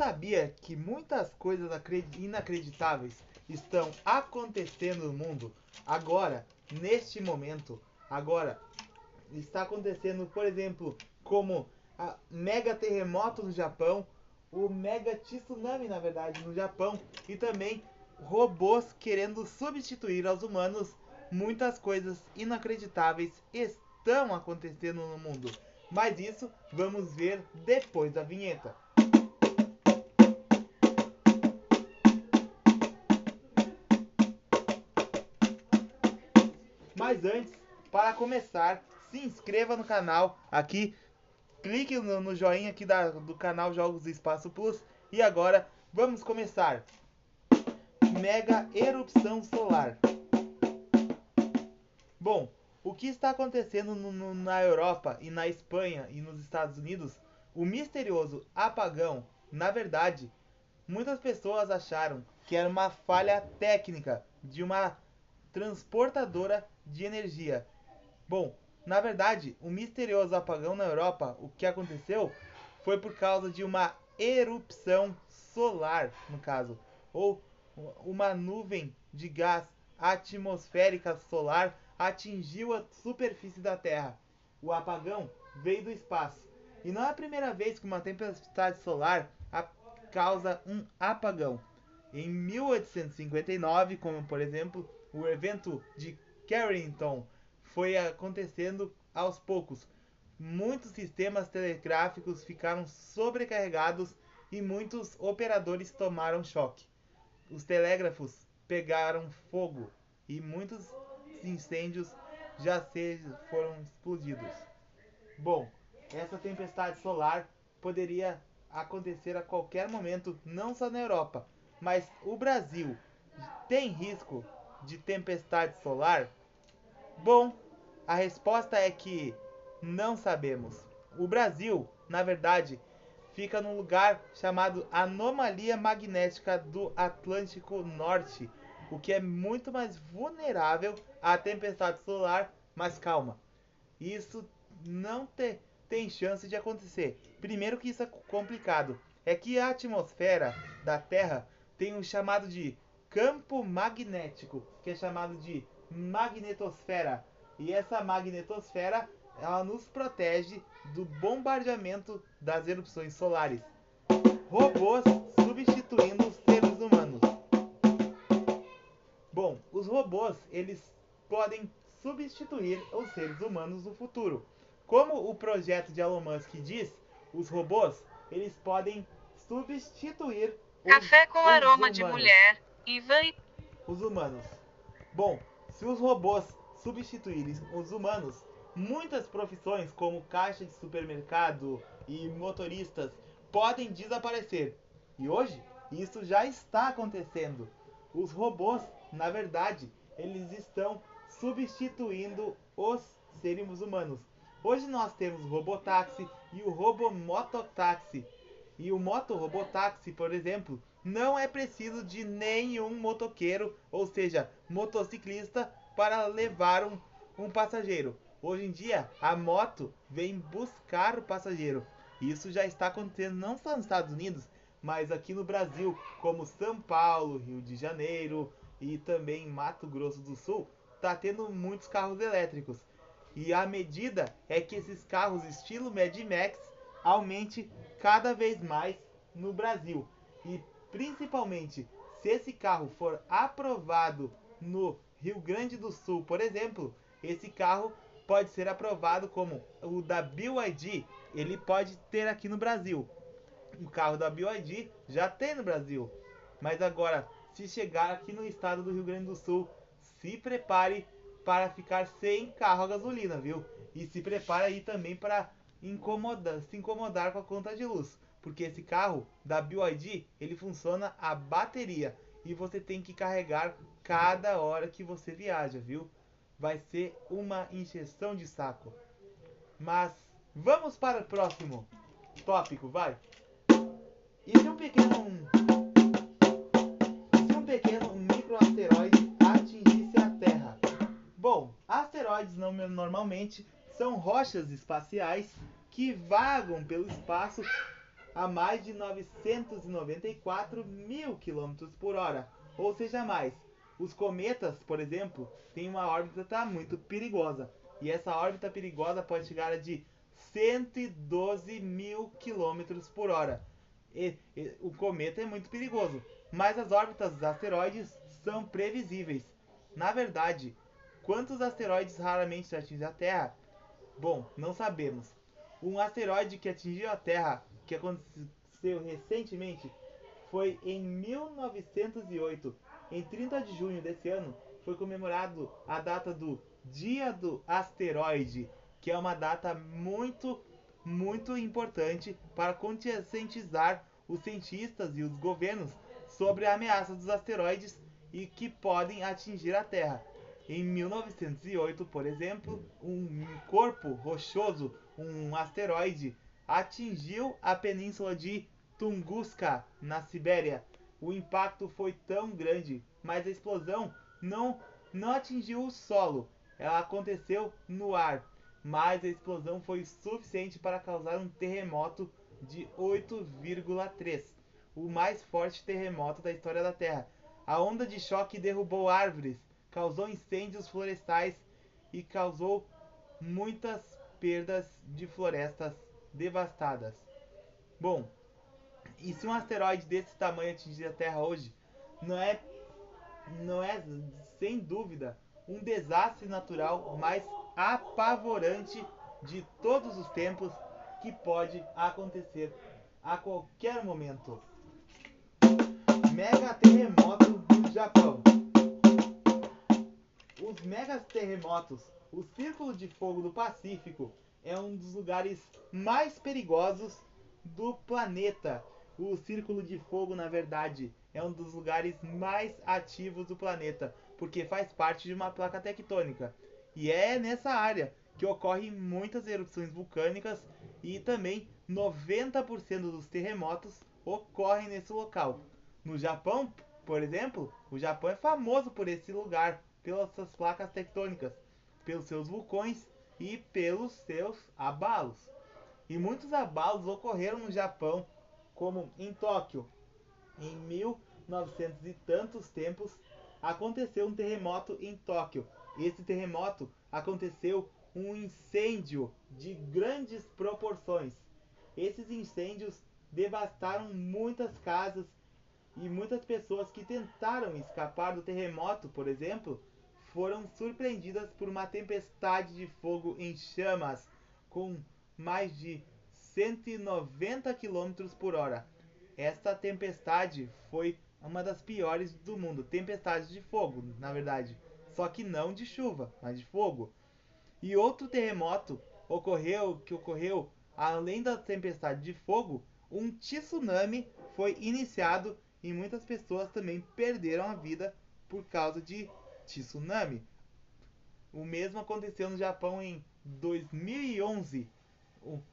sabia que muitas coisas inacreditáveis estão acontecendo no mundo agora, neste momento? Agora, está acontecendo, por exemplo, como a mega terremoto no Japão, o mega tsunami, na verdade, no Japão, e também robôs querendo substituir aos humanos. Muitas coisas inacreditáveis estão acontecendo no mundo. Mas isso vamos ver depois da vinheta. Mas antes, para começar, se inscreva no canal aqui, clique no joinha aqui do canal Jogos do Espaço Plus. E agora vamos começar. Mega erupção solar. Bom, o que está acontecendo na Europa e na Espanha e nos Estados Unidos? O misterioso apagão, na verdade, muitas pessoas acharam que era uma falha técnica de uma transportadora de energia. Bom, na verdade, o misterioso apagão na Europa, o que aconteceu foi por causa de uma erupção solar, no caso, ou uma nuvem de gás atmosférica solar atingiu a superfície da Terra. O apagão veio do espaço. E não é a primeira vez que uma tempestade solar causa um apagão. Em 1859, como por exemplo, o evento de Carrington, foi acontecendo aos poucos. Muitos sistemas telegráficos ficaram sobrecarregados e muitos operadores tomaram choque. Os telégrafos pegaram fogo e muitos incêndios já foram explodidos. Bom, essa tempestade solar poderia acontecer a qualquer momento, não só na Europa, mas o Brasil tem risco de tempestade solar? Bom, a resposta é que não sabemos. O Brasil, na verdade, fica num lugar chamado Anomalia Magnética do Atlântico Norte, o que é muito mais vulnerável à tempestade solar, mas calma, isso não tem chance de acontecer. Primeiro que isso é complicado, é que a atmosfera da Terra tem um chamado de campo magnético, que é chamado de magnetosfera. E essa magnetosfera, ela nos protege do bombardeamento das erupções solares. Robôs substituindo os seres humanos. Bom, os robôs, eles podem substituir os seres humanos no futuro. Como o projeto de Elon Musk diz, os robôs, eles podem substituir Café com aroma humanos. De mulher, Ivan e... Os humanos. Bom, se os robôs substituírem os humanos, muitas profissões como caixa de supermercado e motoristas podem desaparecer. E hoje, isso já está acontecendo. Os robôs, na verdade, eles estão substituindo os seres humanos. Hoje nós temos o robotáxi e o robomototáxi. E o motorobotáxi, por exemplo, não é preciso de nenhum motoqueiro, ou seja, motociclista, para levar um passageiro. Hoje em dia, a moto vem buscar o passageiro. Isso já está acontecendo não só nos Estados Unidos, mas aqui no Brasil, como São Paulo, Rio de Janeiro e também Mato Grosso do Sul, está tendo muitos carros elétricos. E a medida é que esses carros estilo Mad Max aumente cada vez mais no Brasil. E principalmente, se esse carro for aprovado no Rio Grande do Sul, por exemplo, esse carro pode ser aprovado como o da BYD, ele pode ter aqui no Brasil. O carro da BYD já tem no Brasil. Mas agora, se chegar aqui no estado do Rio Grande do Sul, se prepare para ficar sem carro a gasolina, viu? E se prepare aí também para se incomodar com a conta de luz, porque esse carro da BYD, ele funciona a bateria e você tem que carregar cada hora que você viaja, viu? Vai ser uma encheção de saco. Mas vamos para o próximo tópico, vai. E se um pequeno microasteroide atingisse a Terra? Bom, asteroides normalmente são rochas espaciais que vagam pelo espaço a mais de 994 mil km por hora, ou seja mais. Os cometas, por exemplo, têm uma órbita muito perigosa, e essa órbita perigosa pode chegar a de 112 mil km por hora. O cometa é muito perigoso, mas as órbitas dos asteroides são previsíveis. Na verdade, quantos asteroides raramente atingem a Terra? Bom, não sabemos. Um asteroide que atingiu a Terra, que aconteceu recentemente, foi em 1908. Em 30 de junho desse ano, foi comemorado a data do Dia do Asteroide, que é uma data muito importante para conscientizar os cientistas e os governos sobre a ameaça dos asteroides e que podem atingir a Terra. Em 1908, por exemplo, um corpo rochoso, um asteroide, atingiu a península de Tunguska, na Sibéria. O impacto foi tão grande, mas a explosão não atingiu o solo. Ela aconteceu no ar, mas a explosão foi suficiente para causar um terremoto de 8,3, o mais forte terremoto da história da Terra. A onda de choque derrubou árvores, causou incêndios florestais e causou muitas perdas de florestas devastadas. Bom, e se um asteroide desse tamanho atingir a Terra hoje, não é sem dúvida um desastre natural mais apavorante de todos os tempos que pode acontecer a qualquer momento. Mega terremoto no Japão. Os megas terremotos, o Círculo de Fogo do Pacífico é um dos lugares mais perigosos do planeta. O Círculo de Fogo, na verdade, é um dos lugares mais ativos do planeta, porque faz parte de uma placa tectônica. E é nessa área que ocorrem muitas erupções vulcânicas e também 90% dos terremotos ocorrem nesse local. No Japão, por exemplo, o Japão é famoso por esse lugar, pelas suas placas tectônicas, pelos seus vulcões e pelos seus abalos. E muitos abalos ocorreram no Japão, como em Tóquio. Em 1900 e tantos tempos, aconteceu um terremoto em Tóquio. Esse terremoto aconteceu um incêndio de grandes proporções. Esses incêndios devastaram muitas casas e muitas pessoas que tentaram escapar do terremoto, por exemplo, foram surpreendidas por uma tempestade de fogo em chamas com mais de 190 km por hora. Esta tempestade foi uma das piores do mundo. Tempestade de fogo, na verdade. Só que não de chuva, mas de fogo. E outro terremoto que ocorreu além da tempestade de fogo, um tsunami foi iniciado e muitas pessoas também perderam a vida por causa de tsunami. O mesmo aconteceu no Japão em 2011.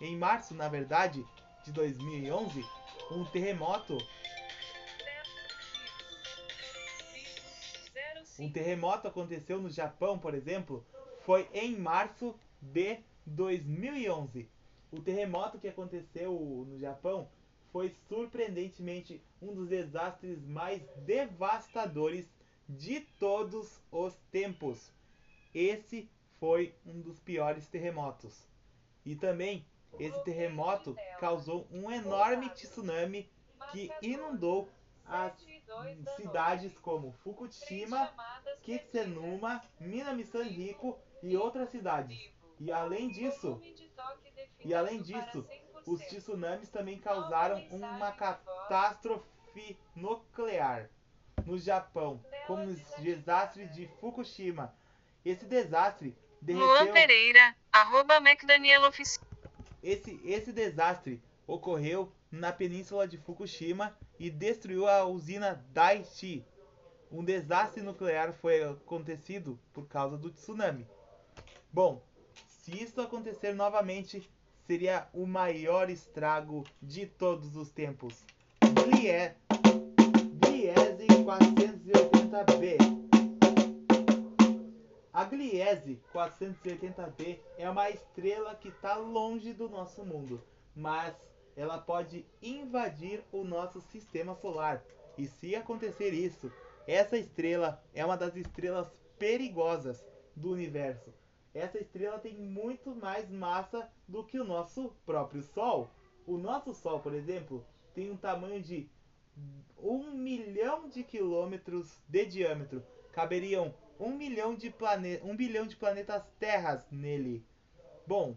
Em março, na verdade, de 2011, um terremoto aconteceu no Japão, por exemplo, foi em março de 2011. O terremoto que aconteceu no Japão foi surpreendentemente um dos desastres mais devastadores de todos os tempos. Esse foi um dos piores terremotos. E também esse terremoto causou um enorme tsunami que inundou as cidades como Fukushima, Kitsunuma, Minami-Sanrico e outras cidades. E além disso, os tsunamis também causaram uma catástrofe nuclear no Japão, como o desastre de Fukushima. Esse desastre Luan derreteu. Pereira, @MacDanielOficial. Esse desastre ocorreu na península de Fukushima e destruiu a usina Daiichi. Um desastre nuclear foi acontecido por causa do tsunami. Bom, se isso acontecer novamente, seria o maior estrago de todos os tempos. Gliese 480b. A Gliese 480b é uma estrela que está longe do nosso mundo, mas ela pode invadir o nosso sistema solar. E se acontecer isso, essa estrela é uma das estrelas perigosas do universo. Essa estrela tem muito mais massa do que o nosso próprio Sol. O nosso Sol, por exemplo, tem um tamanho de 1 milhão de quilômetros de diâmetro. Caberiam 1 bilhão de planetas terras nele. Bom,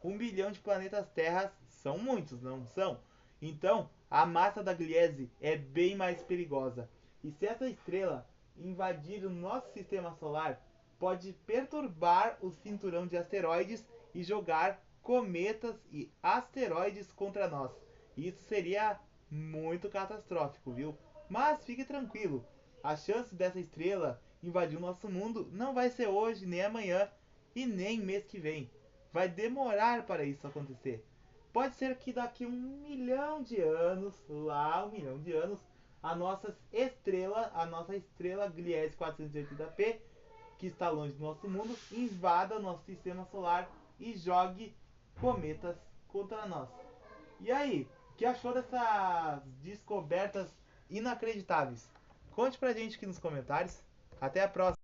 1 bilhão de planetas terras são muitos, não são? Então, a massa da Gliese é bem mais perigosa. E se essa estrela invadir o nosso sistema solar, pode perturbar o cinturão de asteroides e jogar cometas e asteroides contra nós. Isso seria muito catastrófico, viu? Mas fique tranquilo, a chance dessa estrela invadir o nosso mundo não vai ser hoje, nem amanhã e nem mês que vem. Vai demorar para isso acontecer. Pode ser que daqui 1 milhão de anos, lá 1 milhão de anos, a nossa estrela Gliese 480p, que está longe do nosso mundo, invada nosso sistema solar e jogue cometas contra nós. E aí, o que achou dessas descobertas inacreditáveis? Conte pra gente aqui nos comentários. Até a próxima!